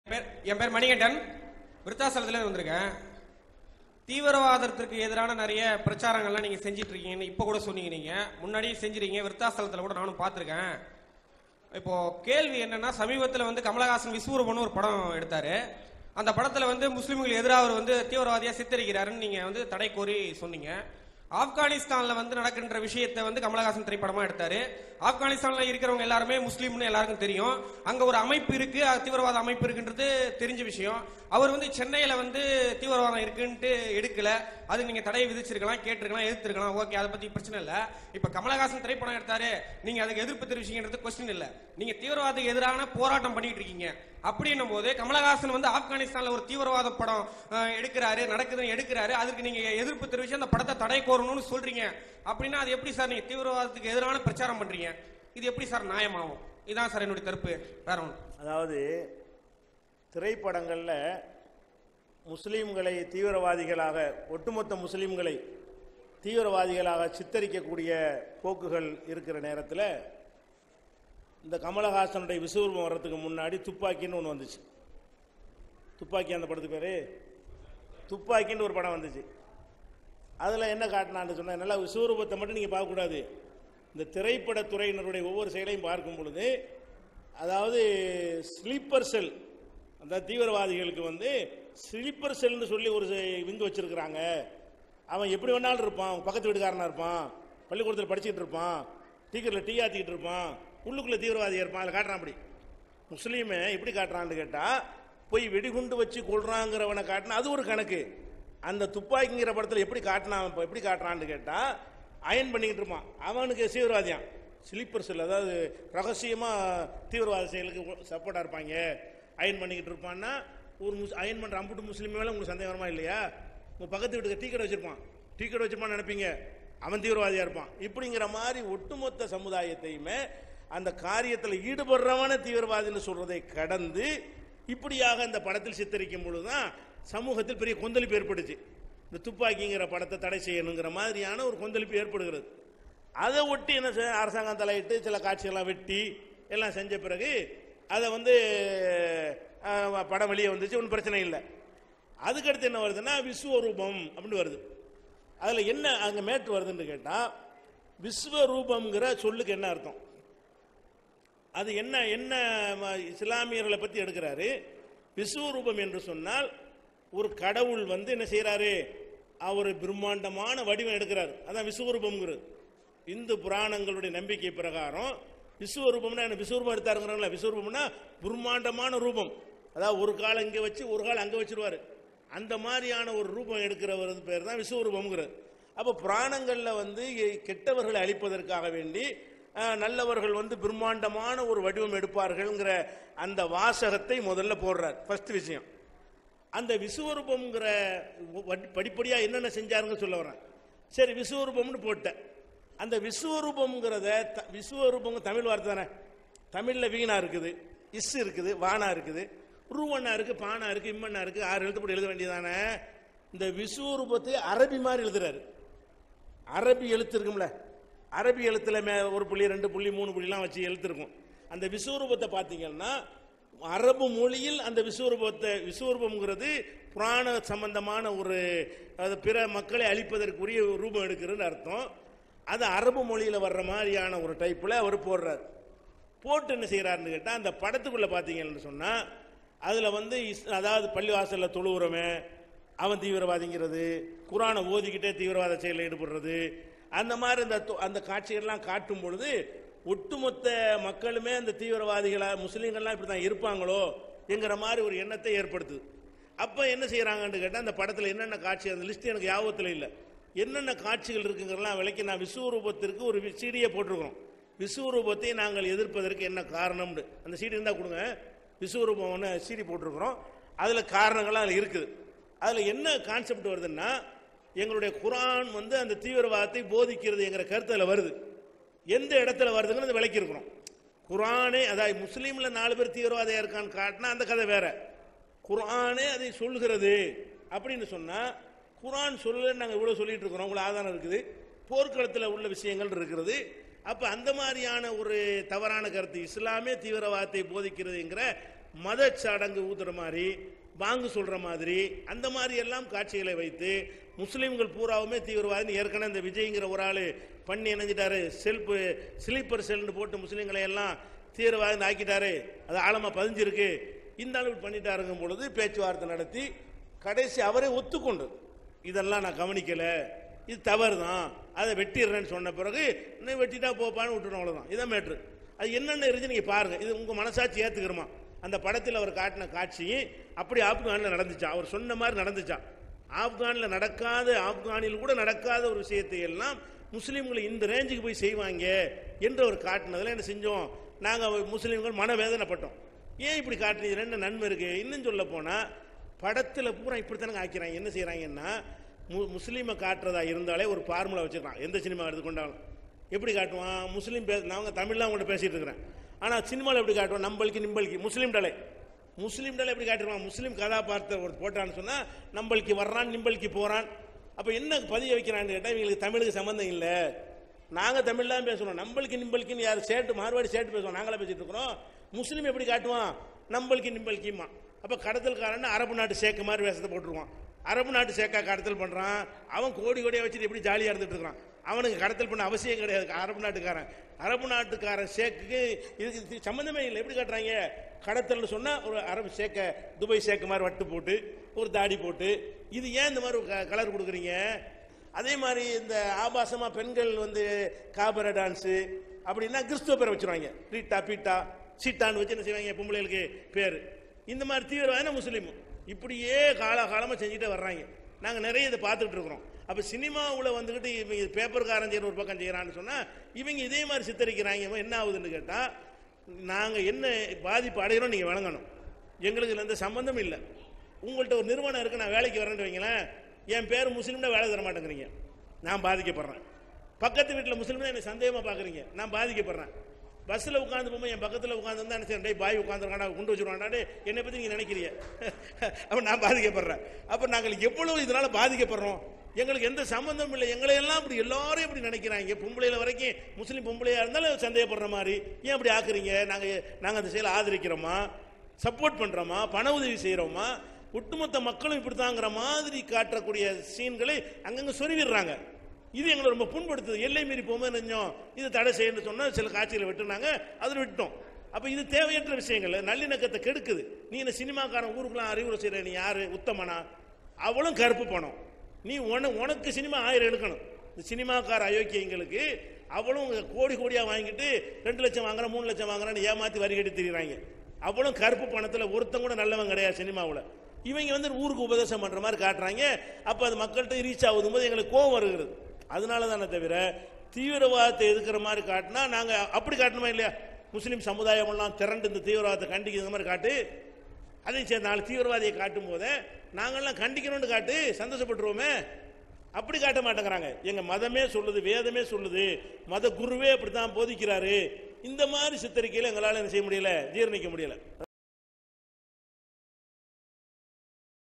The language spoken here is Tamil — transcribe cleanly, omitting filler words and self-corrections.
என் பேர் மணிகண்டன், விருத்தாசலத்துல வந்திருக்கேன். தீவிரவாதத்திற்கு எதிரான நிறைய பிரச்சாரங்கள்லாம் நீங்க செஞ்சிட்டு இருக்கீங்கன்னு இப்ப கூட சொன்னீங்க. நீங்க முன்னாடியே செஞ்சிருக்கீங்க, விருத்தாசலத்துல கூட நானும் பார்த்திருக்கேன். இப்போ கேள்வி என்னன்னா, சமீபத்தில் கமலஹாசன் விஸ்வரூபம்னு ஒரு படம் எடுத்தாரு. அந்த படத்துல முஸ்லிம்கள் எதிராக அவர் தீவிரவாதியா சித்தரிக்கிறாருன்னு நீங்க தடை கோரி சொன்னீங்க. ஆப்கானிஸ்தான்ல நடக்கின்ற விஷயத்தை கமலஹாசன் திரைப்படமா எடுத்தாரு. ஆப்கானிஸ்தான்ல இருக்கிறவங்க எல்லாருமே முஸ்லீம்னு எல்லாருக்கும் தெரியும். அங்க ஒரு அமைப்பு இருக்கு, தீவிரவாத அமைப்பு இருக்குன்றது தெரிஞ்ச விஷயம். அவர் சென்னையில தீவிரவாதம் இருக்குன்ட்டு எடுக்கல. அது நீங்க தடையை விதிச்சிருக்கலாம், கேட்டிருக்கலாம், எதிர்த்திருக்கலாம். ஓகே, அதை பத்தி பிரச்சனை இல்ல. இப்ப கமலஹாசன் திரைப்படம் எடுத்தாரு, நீங்க அதுக்கு எதிர்ப்பு தெரிவிச்சீங்கன்றது கொஸ்டின் இல்ல. நீங்க தீவிரவாதத்துக்கு எதிரான போராட்டம் பண்ணிட்டு இருக்கீங்க. அப்படின்னும் போது கமலஹாசன் ஆப்கானிஸ்தான்ல ஒரு தீவிரவாத படம் எடுக்கிறாரு, நடக்குதுன்னு எடுக்கிறாரு, அதுக்கு நீங்க எதிர்ப்பு தெரிவிச்சு அந்த படத்தை தடை கோரணும்னு சொல்றீங்க. அப்படின்னா அது எப்படி சார் நீங்க தீவிரவாதத்துக்கு எதிரான பிரச்சாரம் பண்றீங்க? இது எப்படி சார் நியாயமாகும்? இதான் சார் என்னுடைய கருத்து, வேற ஒன்று. அதாவது திரைப்படங்கள்ல முஸ்லீம்களை தீவிரவாதிகளாக, ஒட்டுமொத்த முஸ்லீம்களை தீவிரவாதிகளாக சித்தரிக்கக்கூடிய போக்குகள் இருக்கிற நேரத்தில் இந்த கமலஹாசனுடைய விஸ்வரூபம் வர்றதுக்கு முன்னாடி துப்பாக்கின்னு ஒன்று வந்துச்சு. துப்பாக்கி, அந்த படத்துக்கு பேரு துப்பாக்கின்னு ஒரு படம் வந்துச்சு. அதில் என்ன காட்டினான்னு சொன்னால், நல்லா விஸ்வரூபத்தை மட்டும் நீங்கள் பார்க்கக்கூடாது, இந்த திரைப்படத்துறையினருடைய ஒவ்வொரு செயலையும் பார்க்கும் பொழுது, அதாவது ஸ்லீப்பர் செல், அந்த தீவிரவாதிகளுக்கு ஸ்லீப்பர் செல்னு சொல்லி ஒரு விங்கு வச்சிருக்கிறாங்க. அவன் எப்படி வேணாலும் இருப்பான், பக்கத்து வீட்டுக்காரனா இருப்பான், பள்ளிக்கூடத்தில் படிச்சுக்கிட்டு இருப்பான், டீக்கரில் டீ ஆத்திக்கிட்டு இருப்பான், உள்ளுக்குள்ள தீவிரவாதியாக இருப்பான். அதில் காட்டுறான். அப்படி முஸ்லீமை எப்படி காட்டுறான்னு கேட்டால், போய் வெடிகுண்டு வச்சு கொள்றாங்கிறவனை காட்டினா அது ஒரு கணக்கு. அந்த துப்பாக்கிங்கிற படத்தில் எப்படி காட்டினான், எப்படி காட்டுறான்னு கேட்டால், அயன் பண்ணிக்கிட்டு இருப்பான், அவனுக்கு தீவிரவாதியான். ஸ்லீப்பர் செல், அதாவது ரகசியமாக தீவிரவாத செயலுக்கு சப்போர்ட்டாக இருப்பாங்க. அயன் பண்ணிக்கிட்டு இருப்பான்னா, ஒரு அயன் பண்ணுற அம்புட்டு முஸ்லீம் மேலே உங்களுக்கு சந்தேகம் வருமா இல்லையா? உங்கள் பக்கத்து வீட்டுக்கு டீ கடை வச்சிருப்பான், டீ கடை வச்சிருப்பான்னு நினைப்பீங்க, அவன் தீவிரவாதியாக இருப்பான். இப்படிங்கிற மாதிரி ஒட்டுமொத்த சமுதாயத்தையுமே அந்த காரியத்தில் ஈடுபடுறவன தீவிரவாதின்னு சொல்றதை கடந்து இப்படியாக அந்த படத்தில் சித்தரிக்கும் பொழுதுதான் சமூகத்தில் பெரிய கொந்தளிப்பு ஏற்படுச்சு. இந்த துப்பாக்கிங்கிற படத்தை தடை செய்யணுங்கிற மாதிரியான ஒரு கொந்தளிப்பு ஏற்படுகிறது. அதை ஒட்டி என்ன அரசாங்கம் தலையிட்டு சில காட்சிகள்லாம் வெட்டி எல்லாம் செஞ்ச பிறகு அதை படம் வெளியே வந்துச்சு, ஒன்றும் பிரச்சனை இல்லை. அதுக்கடுத்து என்ன வருதுன்னா, விஸ்வரூபம் அப்படின்னு வருது. அதில் என்ன அங்கே மேட்டு வருதுன்னு கேட்டால், விஸ்வரூபம்ங்கிற சொல்லுக்கு என்ன அர்த்தம்? அது என்ன என்ன இஸ்லாமியர்களை பற்றி எடுக்கிறாரு. விஸ்வரூபம் என்று சொன்னால் ஒரு கடவுள் என்ன செய்யறாரு, அவர் பிரம்மாண்டமான வடிவம் எடுக்கிறார், அதான் விஸ்வரூபம்ங்கிறது. இந்து புராணங்களுடைய நம்பிக்கை பிரகாரம் விஸ்வரூபம்னா என்ன? விஸ்வரூபம் எடுத்தாருங்கிறாங்களா? விஸ்வரூபம்னா பிரம்மாண்டமான ரூபம், அதாவது ஒரு கால் இங்கே வச்சு ஒரு கால் அங்கே வச்சிருவாரு, அந்த மாதிரியான ஒரு ரூபம் எடுக்கிறவர் பேர் தான் விஸ்வரூபம்ங்கிறது. அப்போ புராணங்களில் கெட்டவர்களை அழிப்பதற்காக வேண்டி நல்லவர்கள் பிரம்மாண்டமான ஒரு வடிவம் எடுப்பார்கள்ங்கிற அந்த வாசகத்தை முதல்ல போடுறார். ஃபர்ஸ்ட் விஷயம், அந்த விஸ்வரூபம்ங்கிற படிப்படியா என்னென்ன செஞ்சாருங்க சொல்ல வரேன். சரி, விஸ்வரூபம்னு போட்டேன். அந்த விஸ்வரூபம்ங்கிறத, விஸ்வரூபம் தமிழ் வார்த்தை தானே, தமிழ்ல வீணா இருக்குது, இஸ் இருக்குது, வானா இருக்குது, ரூவண்ணா இருக்கு, பானா இருக்கு, இம்மண்ணா இருக்கு, 6 எழுத்து போட்டு எழுத வேண்டியதானே. இந்த விஸ்வரூபத்தை அரபி மாதிரி எழுதுறாரு. அரபி எழுத்து இருக்கும்ல, அரபி எழுத்துல ஒரு புள்ளி 2 புள்ளி 3 புள்ளிலாம் வச்சு எழுத்து இருக்கும். அந்த விஸ்வரூபத்தை பார்த்தீங்கன்னா அரபு மொழியில் அந்த விஸ்வரூபம்ங்கிறது புராண சம்பந்தமான ஒரு, அது பிற மக்களை அழிப்பதற்குரிய ரூபம் எடுக்கிறது அர்த்தம். அது அரபு மொழியில் வர்ற மாதிரியான ஒரு டைப்பில் அவர் போடுறார். போட்டு என்ன செய்யறாருன்னு கேட்டால், அந்த படத்துக்குள்ள பார்த்தீங்கன்னு சொன்னால் அதில் அதாவது பள்ளிவாசலில் தொழுவுறமே அவன் தீவிரவாதிங்கிறது, குரானை ஓதிக்கிட்டே தீவிரவாத செயலில் ஈடுபடுறது, அந்த மாதிரி அந்த காட்சிகள்லாம் காட்டும் பொழுது ஒட்டுமொத்த மக்களுமே அந்த தீவிரவாதிகளா, முஸ்லீம்கள்லாம் இப்படி தான் இருப்பாங்களோ என்கிற மாதிரி ஒரு எண்ணத்தை ஏற்படுத்துது. அப்போ என்ன செய்யறாங்கன்னு கேட்டால், அந்த படத்தில் என்னென்ன காட்சி, அந்த லிஸ்ட் எனக்கு ஞாபகத்தில் இல்லை, என்னென்ன காட்சிகள் இருக்குங்கிறலாம் விளக்கி நான் விஸ்வரூபத்திற்கு ஒரு சீடியை போட்டிருக்கிறோம். விஸ்வரூபத்தை நாங்கள் எதிர்ப்பதற்கு என்ன காரணம்னு அந்த சீடி இருந்தால் கொடுங்க. விஸ்வரூபம் சீடி போட்டிருக்கிறோம், அதில் காரணங்கள்லாம் அதில் இருக்குது. அதில் என்ன கான்செப்ட் வருதுன்னா, எங்களுடைய குரான் அந்த தீவிரவாதத்தை போதிக்கிறது என்கிற கருத்தில் வருது. எந்த இடத்துல வருதுங்கிறது விளக்கி இருக்கிறோம். குரானே, அதாவது முஸ்லீம்ல 4 பேர் தீவிரவாதியா இருக்கான்னு காட்டினா அந்த கதை வேற. குரானே அதை சொல்லுகிறது அப்படின்னு சொன்னா, குரான் சொல்லு நாங்கள் இவ்வளவு சொல்லிட்டு இருக்கிறோம், உங்களுக்கு ஆதாரம் இருக்குது, போர்க்களத்தில் உள்ள விஷயங்கள் இருக்கிறது. அப்ப அந்த மாதிரியான ஒரு தவறான கருத்து, இஸ்லாமே தீவிரவாதத்தை போதிக்கிறதுங்கிற மத சடங்கு ஊத்துற மாதிரி, பாங்கு சொல்ற மாதிரி, அந்த மாதிரி எல்லாம் காட்சிகளை வைத்து முஸ்லீம்கள் பூராவுமே தீவிரவாதி. ஏற்கனவே இந்த விஜய்ங்கிற ஒரு ஆளு பண்ணி இணைஞ்சிட்டாரு, ஸ்லீப்பர் செல்னு போட்டு முஸ்லீம்களை எல்லாம் தீவிரவாதி ஆக்கிட்டாரு, அது ஆழமா பதிஞ்சிருக்கு. இந்த அளவு பண்ணிட்டாருங்கும் பொழுது பேச்சுவார்த்தை நடத்தி கடைசி அவரே ஒத்துக்கொண்டு இதெல்லாம் நான் கவனிக்கல, இது தவறு தான், அதை வெட்டிடுறேன்னு சொன்ன பிறகு இன்னும் வெட்டிட்டா போப்பான்னு விட்டுறோம், அவ்வளவுதான். இதான் மேட்ரு. அது என்னென்ன இருந்துச்சு நீங்க பாருங்க, இது உங்க மனசாட்சி ஏத்துக்கிறோமா? அந்த படத்தில் அவர் காட்டின காட்சி அப்படி ஆப்கானில் நடந்துச்சா? அவர் சொன்ன மாதிரி நடந்துச்சா? ஆப்கானில் நடக்காத, ஆப்கானில் கூட நடக்காத ஒரு விஷயத்தை எல்லாம் முஸ்லீம்கள் இந்த ரேஞ்சுக்கு போய் செய்வாங்க என்று அவர் காட்டினதுல என்ன செஞ்சோம்? நாங்கள் முஸ்லீம்கள் மனவேதனைப்பட்டோம். ஏன் இப்படி காட்டுறீங்க? என்ன நன்மை இருக்கு? இன்னும் சொல்ல போனா படத்தில் பூரா இப்படித்தானே ஆக்கிறாங்க. என்ன செய்யறாங்கன்னா, முஸ்லீமை காட்டுறதா இருந்தாலே ஒரு ஃபார்முலா வச்சிருக்கான். எந்த சினிமா எடுத்துக்கொண்டாலும் எப்படி காட்டுவான்? முஸ்லீம் நான் தமிழ்லாம் உங்கள்கிட்ட பேசிட்டு இருக்கிறேன், ஆனால் சினிமாவில் எப்படி காட்டுவான்? நம்பளுக்கு நிம்பளுக்கு முஸ்லீம் டலை எப்படி காட்டுவான்? முஸ்லீம் கதாபாத்திரம் ஒரு போட்டான்னு சொன்னா நம்பளுக்கு வர்றான், நிம்பளுக்கு போறான். அப்ப என்ன பதிய வைக்கிறான்னு கேட்டா, இவங்களுக்கு தமிழுக்கு சம்பந்தம் இல்லை, நாங்க தமிழ் தான் பேசுறோம், நம்பளுக்கு நிம்பளுக்குன்னு யார் சேட்டு மார்வாடி சேட்டு பேசுவோம், நாங்களே பேசிட்டு இருக்கிறோம். முஸ்லீம் எப்படி காட்டுவான்? நம்பளுக்கு நிம்பளுக்குமா. அப்ப கடத்தல்காரன் அரபு நாட்டு சேக்க மாதிரி வேஷத்தை போட்டுருவான். அரபு நாட்டு சேக்கா கடத்தல் பண்றான், அவன் கோடி கோடியா வச்சுட்டு எப்படி ஜாலியா இருந்துட்டு இருக்கான். அவனுக்கு கடத்தல் பண்ண அவசியம் கிடையாது. அரபு நாட்டுக்காரன் சேக்குக்கு இதுக்கு சம்பந்தமே இல்லை. எப்படி காட்டுறாங்க? கடத்தல் சொன்னா ஒரு அரபு சேக்க, துபாய் சேக்க மாதிரி வட்டு போட்டு ஒரு தாடி போட்டு, இது ஏன் இந்த மாதிரி கலர் கொடுக்குறீங்க? அதே மாதிரி இந்த ஆபாசமா பெண்கள் காபர டான்ஸ் அப்படின்னா கிறிஸ்துவ பேரை வச்சிருவாங்க, ரீட்டா பீட்டா சீட்டான்னு வச்சு என்ன செய்வாங்க பொம்பளைகளுக்கு பேரு. இந்த மாதிரி தீவிரவாத முஸ்லீம் இப்படியே காலகாலமா செஞ்சுட்டே வர்றாங்க. நாங்க நிறைய இதை பார்த்துட்டு இருக்கிறோம். அப்ப சினிமாவுல வந்துகிட்டு இவங்க பேப்பர்காரன் செய்யற ஒரு பக்கம் செய்யறான்னு சொன்னா இவங்க இதே மாதிரி சித்தரிக்கிறாங்க. என்ன ஆகுதுன்னு கேட்டா, நாங்க என்ன பாதிப்பு அடைகிறோம் நீங்க வழங்கணும். எங்களுக்கு எந்த சம்பந்தம் இல்லை. உங்கள்கிட்ட ஒரு நிறுவனம் இருக்கு, நான் வேலைக்கு வரேன்னு வைங்களேன், என் பேர் முஸ்லீம்னா வேலை தர மாட்டேங்கிறீங்க, நான் பாதிக்கப்படுறேன். பக்கத்து வீட்டில் முஸ்லீம் தான் என்ன சந்தேகமா பாக்குறீங்க, நான் பாதிக்கப்படுறேன். பஸ்ல உட்காந்து போகும்போது என் பக்கத்தில் உட்காந்து என்ன செய்யறேன், பாய் உட்காந்துருக்காண்டா கொண்டு வச்சிருவாண்டாடு என்னை பத்தி நீங்க நினைக்கிறீங்க, அப்ப நான் பாதிக்கப்படுறேன். அப்ப நாங்கள் எவ்வளவு இதனால பாதிக்கப்படுறோம்? எங்களுக்கு எந்த சம்பந்தம் இல்லை. எங்களை எல்லாம் இப்படி எல்லாரும் இப்படி நினைக்கிறாங்க. பொம்பளையில வரைக்கும் முஸ்லீம் பொம்பளையா இருந்தாலும் சந்தேகப்படுற மாதிரி ஏன் அப்படி ஆக்குறீங்க? நாங்க அந்த செயலை ஆதரிக்கிறோமா, சப்போர்ட் பண்றோமா, பண உதவி செய்யறோமா? ஒட்டுமொத்த மக்களும் இப்படித்தாங்கிற மாதிரி காட்டக்கூடிய சீன்களை அங்கங்க சொருவிடுறாங்க. இது எங்களை ரொம்ப புண்படுத்துது. எல்லை மீறி போகும்போது நினைஞ்சோம் இது தடை செய்யணும்னு சொன்னா சில காட்சிகளை விட்டுனாங்க, அதில் விட்டோம். அப்ப இது தேவையற்ற விஷயங்கள், நல்லிணக்கத்தை கெடுக்குது. நீ இந்த சினிமாக்காரன் ஊருக்குலாம் அறிவுரை செய்யற, நீ யாரு உத்தமனா? அவளும் கருப்பு பணம். நீ உனக்கு சினிமா 1000 எடுக்கணும். இந்த சினிமாக்கார அயோக்கியங்களுக்கு அவளும் கோடி கோடியா வாங்கிட்டு 2 லட்சம் வாங்குற 3 லட்சம் வாங்குறான்னு ஏமாத்தி வரி கட்டி திரிகிறாங்க. அவளும் கருப்பு பணத்துல ஒருத்தன் கூட நல்லவன் கிடையாது சினிமாவில். இவங்க ஊருக்கு உபதேசம் பண்ற மாதிரி காட்டுறாங்க. அப்ப அது மக்கள்கிட்ட ரீச் ஆகுதும் போது எங்களுக்கு கோபம் வருகிறது. அதனால தானே தவிர தீவிரவாதத்தை எதுக்குற மாதிரி காட்டினா நாங்க அப்படி காட்டணுமா இல்லையா? முஸ்லீம் சமுதாயம் எல்லாம் திரண்டு இந்த தீவிரவாதத்தை கண்டிக்கிற மாதிரி காட்டு. அதையும் சரி, 4 தீவிரவாதியை காட்டும் போது நாங்கள்லாம் கண்டிக்கணும்னு காட்டு, சந்தோஷப்பட்டுருவோமே. அப்படி காட்ட மாட்டேங்கிறாங்க. எங்க மதமே சொல்லுது, வேதமே சொல்லுது, மத குருவே அப்படித்தான் போதிக்கிறாரு. இந்த மாதிரி சித்தரிக்கையில் எங்களால் என்ன செய்ய முடியல, ஜீர்ணிக்க முடியல.